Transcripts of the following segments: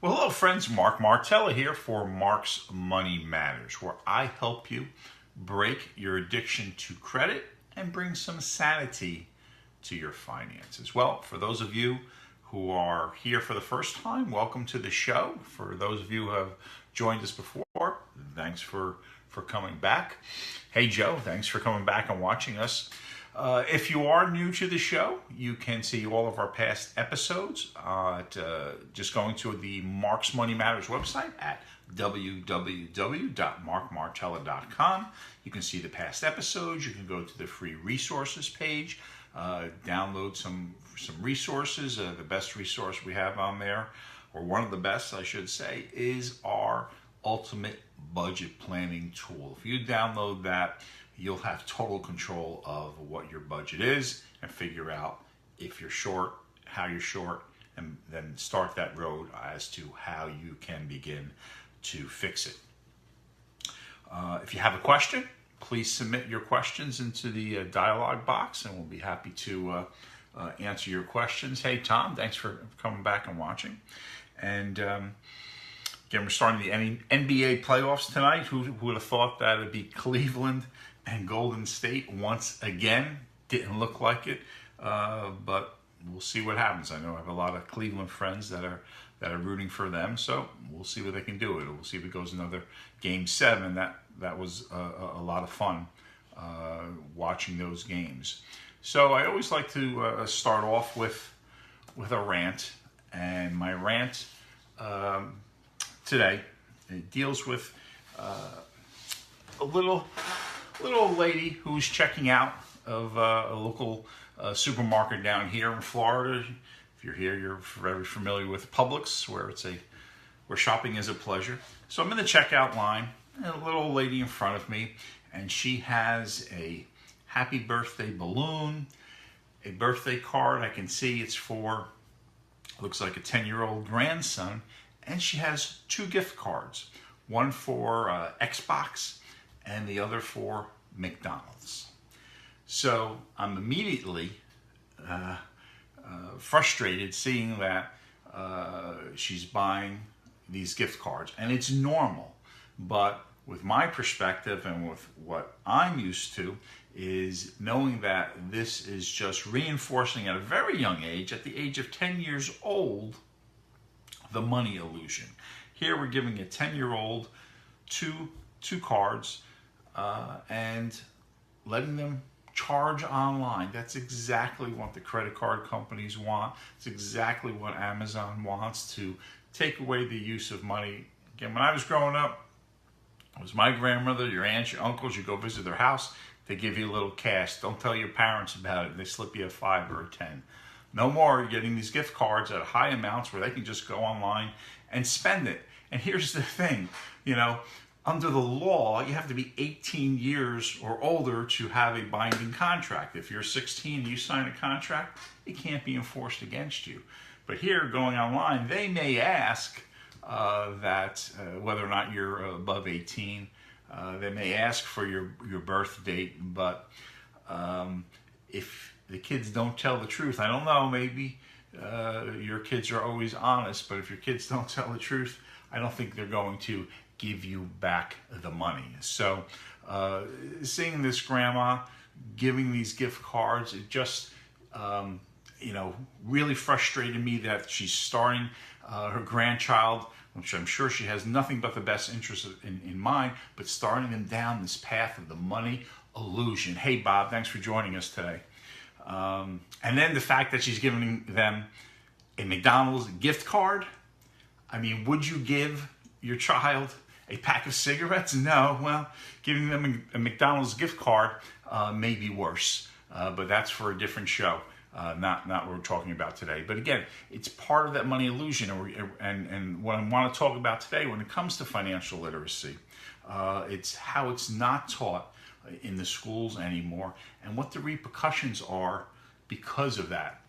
Well, hello friends, Mark Martella here for Mark's Money Matters, where I help you break your addiction to credit and bring some sanity to your finances. Well, for those of you who are here for the first time, welcome to the show. For those of you who have joined us before, thanks for coming back. Hey Joe, thanks for coming back and watching us. If you are new to the show, you can see all of our past episodes just going to the Mark's Money Matters website at www.markmartella.com. You can see the past episodes. You can go to the free resources page, download some resources. The best resource we have on there, or one of the best, I should say, is our ultimate budget planning tool. If you download that, you'll have total control of what your budget is and figure out if you're short, how you're short, and then start that road as to how you can begin to fix it. If you have a question, please submit your questions into the dialogue box and we'll be happy to answer your questions. Hey Tom, thanks for coming back and watching. And again, we're starting the NBA playoffs tonight. Who would have thought that it'd be Cleveland and Golden State once again? Didn't look like it, but we'll see what happens. I know I have a lot of Cleveland friends that are rooting for them, so we'll see what they can do. We'll see if it goes another Game 7. That was a lot of fun watching those games. So I always like to start off with a rant, and my rant today, it deals with a little old lady who's checking out of a local supermarket down here in Florida. If you're here, you're very familiar with Publix, where shopping is a pleasure. So I'm in the checkout line, and a little old lady in front of me, and she has a happy birthday balloon, a birthday card. I can see it's for, looks like a 10-year-old grandson, and she has 2 gift cards, one for Xbox and the other for McDonald's. So I'm immediately frustrated seeing that she's buying these gift cards, and it's normal. But with my perspective and with what I'm used to is knowing that this is just reinforcing at a very young age, at the age of 10 years old, the money illusion. Here we're giving a 10-year-old two cards and letting them charge online. That's exactly what the credit card companies want. It's exactly what Amazon wants, to take away the use of money. Again, when I was growing up, it was my grandmother, your aunts, your uncles, you go visit their house, they give you a little cash. Don't tell your parents about it. They slip you a 5 or a 10. No more. You're getting these gift cards at high amounts where they can just go online and spend it. And here's the thing, under the law, you have to be 18 years or older to have a binding contract. If you're 16 and you sign a contract, it can't be enforced against you. But here, going online, they may ask that whether or not you're above 18, they may ask for your birth date, but if the kids don't tell the truth, I don't know, maybe your kids are always honest, but if your kids don't tell the truth, I don't think they're going to give you back the money. So seeing this grandma giving these gift cards, it just really frustrated me that she's starting her grandchild, which I'm sure she has nothing but the best interest in mind, but starting them down this path of the money illusion. Hey Bob, thanks for joining us today. And then the fact that she's giving them a McDonald's gift card. I mean, would you give your child a pack of cigarettes? No. Well, giving them a McDonald's gift card may be worse, but that's for a different show, not what we're talking about today. But again, it's part of that money illusion, and what I want to talk about today when it comes to financial literacy, it's how it's not taught in the schools anymore, and what the repercussions are because of that.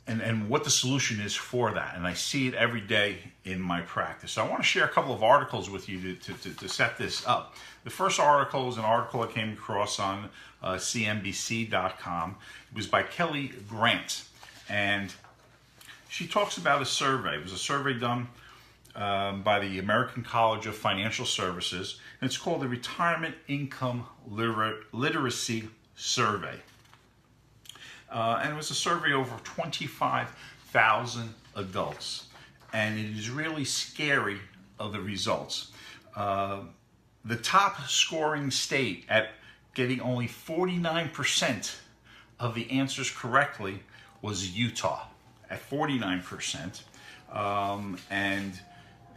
And what the solution is for that. And I see it every day in my practice. So I want to share a couple of articles with you to set this up. The first article is an article I came across on CNBC.com. It was by Kelly Grant. And she talks about a survey. It was a survey done by the American College of Financial Services, and it's called the Retirement Income Literacy Survey. And it was a survey over 25,000 adults, and it is really scary of the results. The top scoring state at getting only 49% of the answers correctly was Utah at 49%. And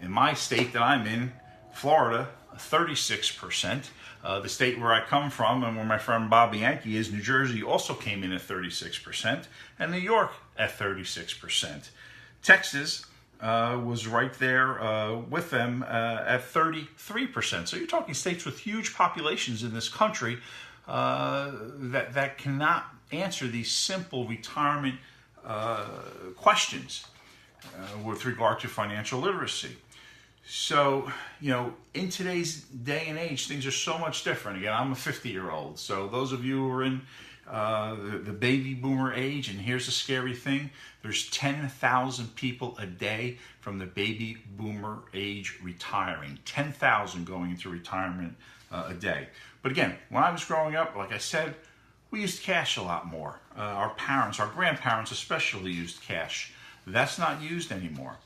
in my state that I'm in, Florida, 36%. The state where I come from and where my friend Bob Yankee is, New Jersey, also came in at 36%, and New York at 36%. Texas was right there with them at 33%. So you're talking states with huge populations in this country that cannot answer these simple retirement questions with regard to financial literacy. So, in today's day and age, things are so much different. Again, I'm a 50-year-old. So those of you who are in the baby boomer age, and here's the scary thing, there's 10,000 people a day from the baby boomer age retiring. 10,000 going into retirement a day. But again, when I was growing up, like I said, we used cash a lot more. Our parents, our grandparents especially, used cash. That's not used anymore.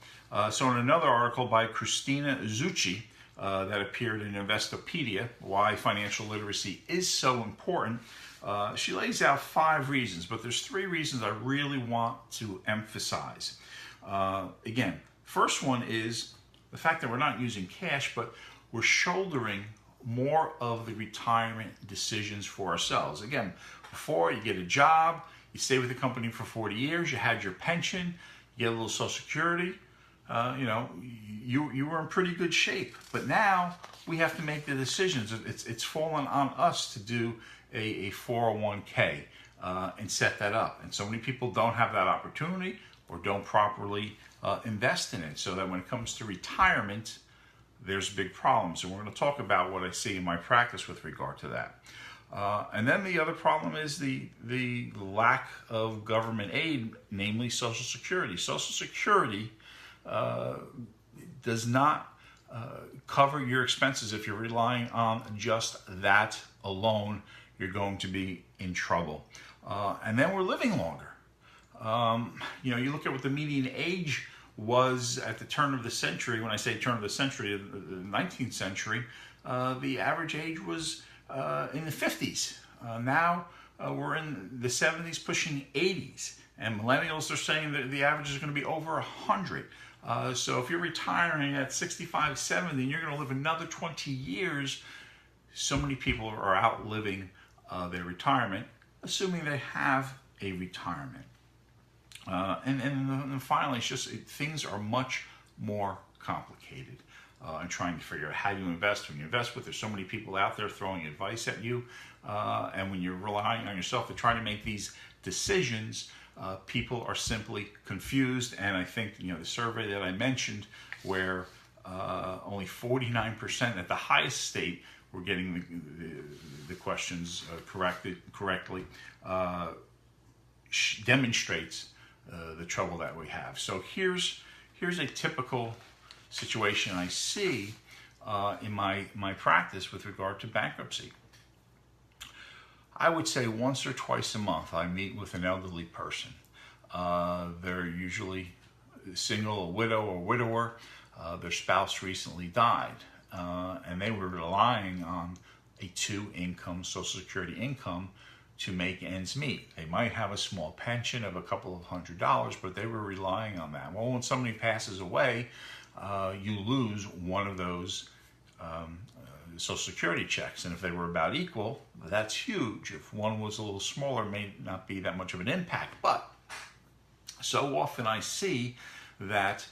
So in another article by Christina Zucchi that appeared in Investopedia, Why Financial Literacy is So Important, she lays out 5 reasons, but there's 3 reasons I really want to emphasize. Again, first one is the fact that we're not using cash, but we're shouldering more of the retirement decisions for ourselves. Again, before you get a job, you stay with the company for 40 years, you had your pension, you get a little Social Security, you were in pretty good shape. But now we have to make the decisions. It's fallen on us to do a 401k and set that up. And so many people don't have that opportunity or don't properly invest in it. So that when it comes to retirement, there's big problems. And we're going to talk about what I see in my practice with regard to that. And then the other problem is the lack of government aid, namely Social Security. Social Security does not cover your expenses. If you're relying on just that alone, you're going to be in trouble. And then we're living longer. You look at what the median age was at the turn of the century. When I say turn of the century, the 19th century, the average age was in the 50s. Now we're in the 70s, pushing 80s. And millennials are saying that the average is going to be over 100. So if you're retiring at 65, 70, and you're going to live another 20 years, so many people are outliving their retirement, assuming they have a retirement. And finally, it's just things are much more complicated. And trying to figure out how you invest, who you invest with. There's so many people out there throwing advice at you. And when you're relying on yourself to try to make these decisions, people are simply confused. And I think, the survey that I mentioned where only 49% at the highest state were getting the questions correctly demonstrates the trouble that we have. So here's a typical situation I see in my practice with regard to bankruptcy. I would say once or twice a month I meet with an elderly person. They're usually single, a widow or widower. Their spouse recently died, and they were relying on a 2-income Social Security income to make ends meet. They might have a small pension of a couple of $100s, but they were relying on that. Well, when somebody passes away, you lose one of those Social Security checks. And if they were about equal, that's huge. If one was a little smaller, it may not be that much of an impact. But so often I see that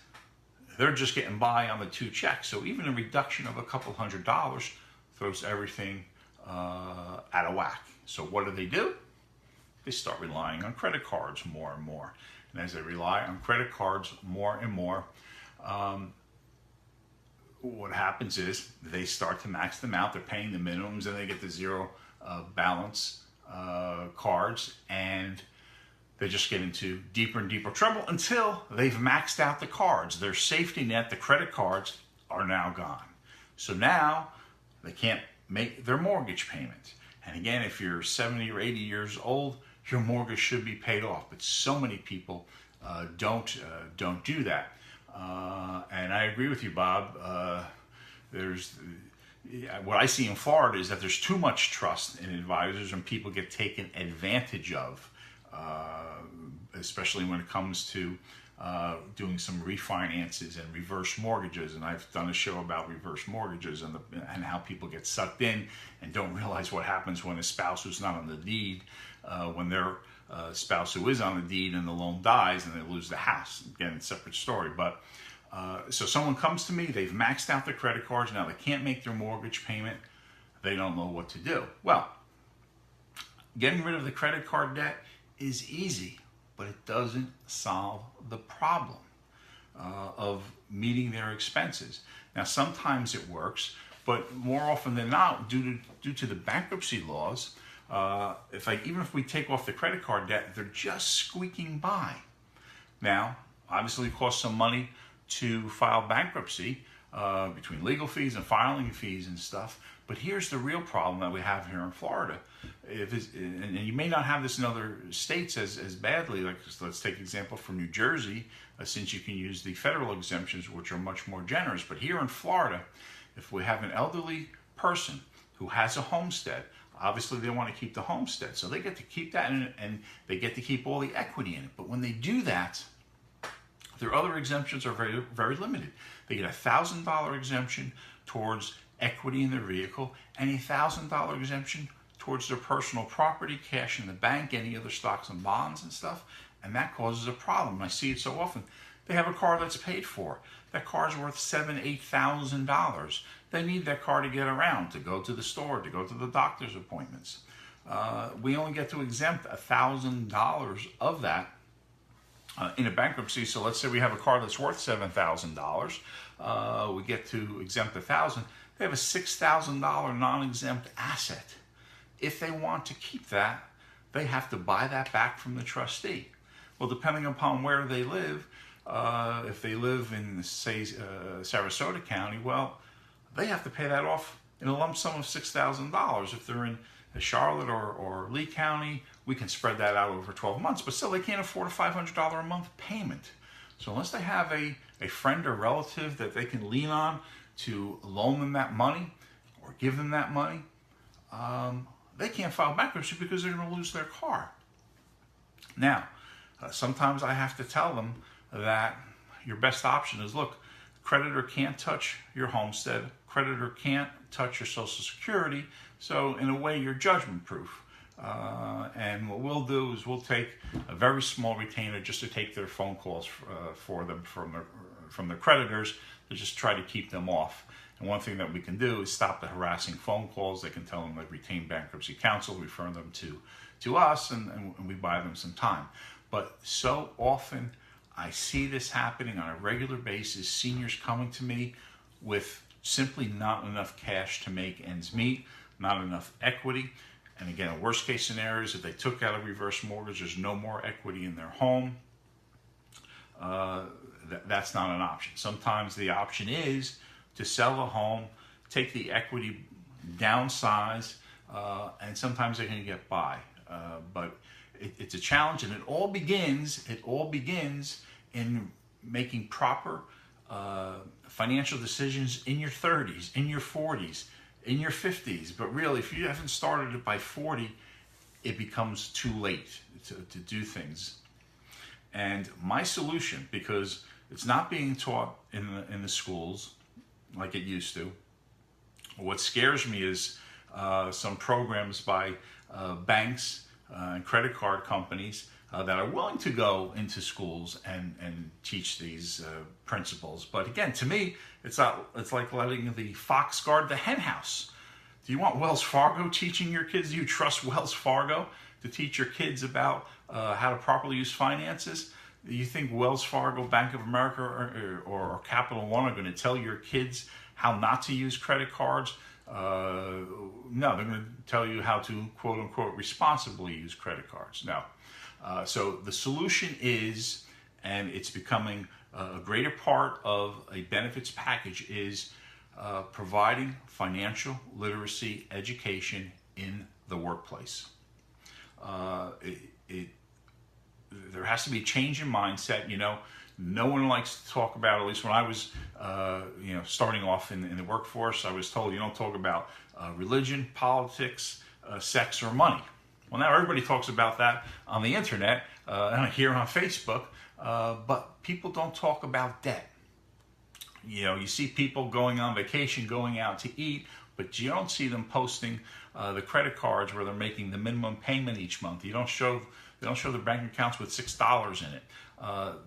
they're just getting by on the 2 checks. So even a reduction of a couple $100s throws everything out of whack. So what do? They start relying on credit cards more and more. And as they rely on credit cards more and more, what happens is they start to max them out. They're paying the minimums, and they get the zero balance cards, and they just get into deeper and deeper trouble until they've maxed out the cards. Their safety net, the credit cards, are now gone. So now they can't make their mortgage payment. And again, if you're 70 or 80 years old, your mortgage should be paid off. But so many people don't do that. And I agree with you, Bob. What I see in Florida is that there's too much trust in advisors, and people get taken advantage of, especially when it comes to doing some refinances and reverse mortgages. And I've done a show about reverse mortgages and how people get sucked in and don't realize what happens when a spouse who's not on the deed, when their spouse who is on the deed and the loan dies and they lose the house. Again, it's a separate story. But so someone comes to me, they've maxed out their credit cards, now they can't make their mortgage payment, they don't know what to do. Well, getting rid of the credit card debt is easy, but it doesn't solve the problem of meeting their expenses. Now, sometimes it works, but more often than not, due to the bankruptcy laws, even if we take off the credit card debt, they're just squeaking by. Now, obviously, it costs some money to file bankruptcy, between legal fees and filing fees and stuff. But here's the real problem that we have here in Florida. And you may not have this in other states as badly. Like, let's take an example from New Jersey, since you can use the federal exemptions, which are much more generous. But here in Florida, if we have an elderly person who has a homestead, obviously they want to keep the homestead. So they get to keep that, and they get to keep all the equity in it. But when they do that, their other exemptions are very, very limited. They get a $1,000 exemption towards equity in their vehicle and a $1,000 exemption towards their personal property, cash in the bank, any other stocks and bonds and stuff. And that causes a problem. I see it so often. They have a car that's paid for. That car's worth $7,000, $8,000. They need that car to get around, to go to the store, to go to the doctor's appointments. We only get to exempt $1,000 of that in a bankruptcy. So let's say we have a car that's worth $7,000. We get to exempt $1,000. They have a $6,000 non-exempt asset. If they want to keep that, they have to buy that back from the trustee. Well, depending upon where they live, if they live in, say, Sarasota County, well, they have to pay that off in a lump sum of $6,000. If they're in Charlotte or Lee County, we can spread that out over 12 months, but still they can't afford a $500 a month payment. So unless they have a friend or relative that they can lean on to loan them that money or give them that money, they can't file bankruptcy because they're going to lose their car. Now, sometimes I have to tell them that your best option is, look, creditor can't touch your homestead, creditor can't touch your Social Security, so in a way you're judgment proof. And what we'll do is we'll take a very small retainer just to take their phone calls for them from their creditors, to just try to keep them off. And one thing that we can do is stop the harassing phone calls. They can tell them like retain bankruptcy counsel, refer them to us, and we buy them some time. But so often I see this happening on a regular basis, seniors coming to me with simply not enough cash to make ends meet, not enough equity. And again, a worst case scenario is if they took out a reverse mortgage, there's no more equity in their home. That's not an option. Sometimes the option is to sell a home, take the equity, downsize, and sometimes they can get by. But it's a challenge, and it all begins in making proper financial decisions in your 30s, in your 40s, in your 50s. But really, if you haven't started it by 40, it becomes too late to do things. And my solution, because it's not being taught in the schools like it used to, what scares me is some programs by banks and credit card companies that are willing to go into schools and teach these principles. But again, to me, it's like letting the fox guard the hen house. Do you want Wells Fargo teaching your kids? Do you trust Wells Fargo to teach your kids about how to properly use finances? Do you think Wells Fargo, Bank of America, or Capital One are going to tell your kids how not to use credit cards? No, they're going to tell you how to, quote unquote, responsibly use credit cards. Now, So the solution is, and it's becoming a greater part of a benefits package, is providing financial literacy education in the workplace. There has to be a change in mindset. No one likes to talk about, at least when I was starting off in the workforce, I was told you don't talk about religion, politics, sex, or money. Well, now everybody talks about that on the internet and here on Facebook, but people don't talk about debt. You see people going on vacation, going out to eat, but you don't see them posting the credit cards where they're making the minimum payment each month. They don't show their bank accounts with $6 in it.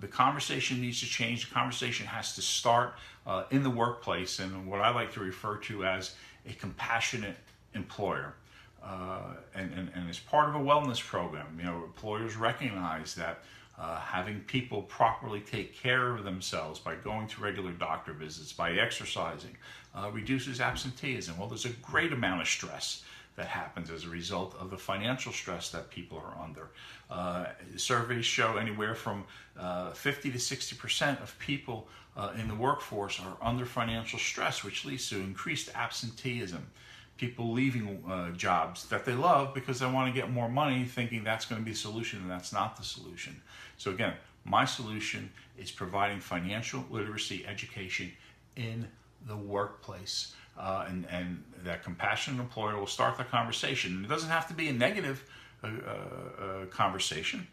The conversation needs to change. The conversation has to start in the workplace, and what I like to refer to as a compassionate employer. And as part of a wellness program, employers recognize that having people properly take care of themselves by going to regular doctor visits, by exercising, reduces absenteeism. Well, there's a great amount of stress that happens as a result of the financial stress that people are under. Surveys show anywhere from 50 to 60% of people in the workforce are under financial stress, which leads to increased absenteeism. People leaving jobs that they love because they want to get more money, thinking that's going to be the solution, and that's not the solution. So again, my solution is providing financial literacy education in the workplace. And that compassionate employer will start the conversation. And it doesn't have to be a negative conversation.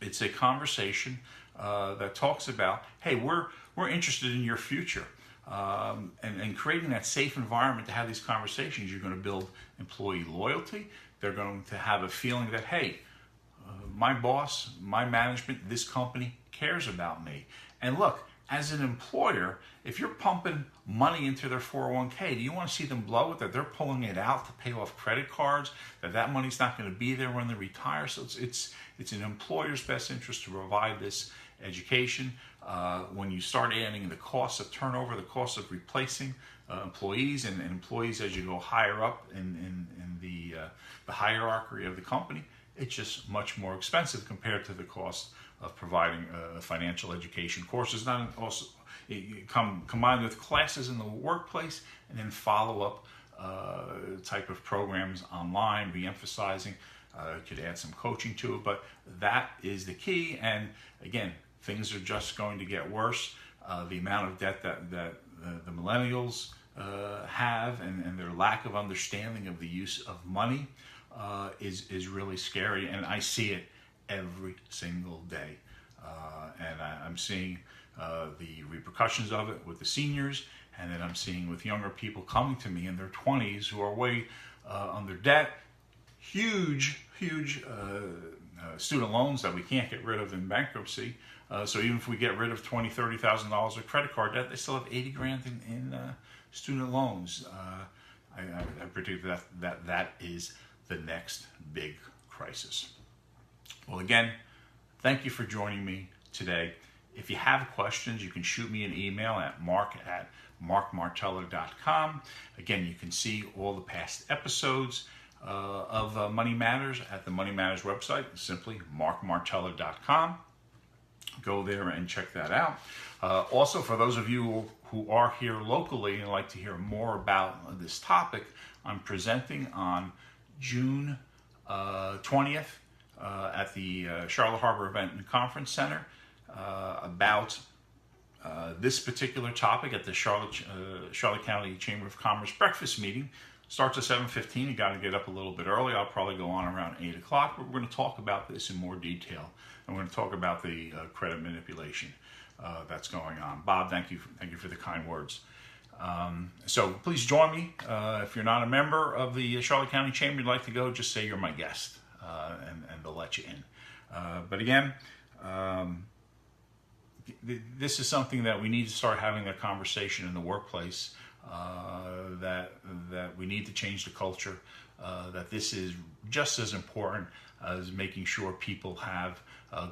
It's a conversation that talks about, hey, we're interested in your future. And creating that safe environment to have these conversations, you're going to build employee loyalty. They're going to have a feeling that, hey, my boss, my management, this company cares about me. And look, as an employer, if you're pumping money into their 401k, do you want to see them blow it, that they're pulling it out to pay off credit cards, that money's not going to be there when they retire? So it's an employer's best interest to provide this education. When you start adding the cost of turnover, the cost of replacing employees and employees as you go higher up in the hierarchy of the company, it's just much more expensive compared to the cost of providing financial education courses. Not also combined with classes in the workplace, and then follow-up type of programs online, re-emphasizing. Could add some coaching to it, but that is the key. And again, things are just going to get worse. The amount of debt that the millennials have, and their lack of understanding of the use of money is really scary, and I see it every single day. And I'm seeing the repercussions of it with the seniors, and then I'm seeing with younger people coming to me in their 20s who are way under debt, huge student loans that we can't get rid of in bankruptcy. So even if we get rid of $20,000, $30,000 of credit card debt, they still have $80,000 in student loans. I predict that is the next big crisis. Well, again, thank you for joining me today. If you have questions, you can shoot me an email at mark@markmartella.com. Again, you can see all the past episodes of Money Matters at the Money Matters website, simply markmartella.com. Go there and check that out. Also, for those of you who are here locally and like to hear more about this topic, I'm presenting on June 20th at the Charlotte Harbor Event and Conference Center about this particular topic at the Charlotte County Chamber of Commerce breakfast meeting. Starts at 7:15. You got to get up a little bit early. I'll probably go on around 8 o'clock, but we're going to talk about this in more detail. And we're going to talk about the credit manipulation that's going on. Bob, thank you for the kind words. So please join me. If you're not a member of the Charlotte County Chamber, you'd like to go, just say you're my guest, and they'll let you in. But again, this is something that we need to start having a conversation in the workplace, that we need to change the culture, that this is just as important as making sure people have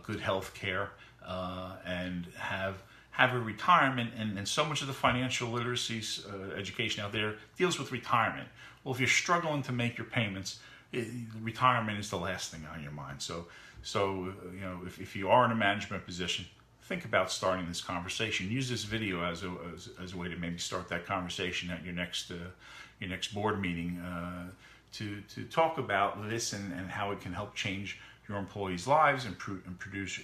good health care and have a retirement. And so much of the financial literacy education out there deals with retirement. Well, if you're struggling to make your payments, retirement is the last thing on your mind. So So, if you are in a management position, think about starting this conversation. Use this video as a way to maybe start that conversation at your next board meeting to talk about this and how it can help change your employees' lives and produce,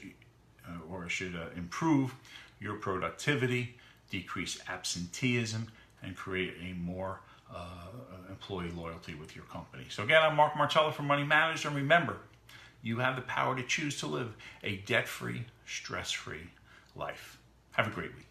improve your productivity, decrease absenteeism, and create a more employee loyalty with your company. So again, I'm Mark Martella from Money Managers, and remember, you have the power to choose to live a debt-free, stress-free life. Have a great week.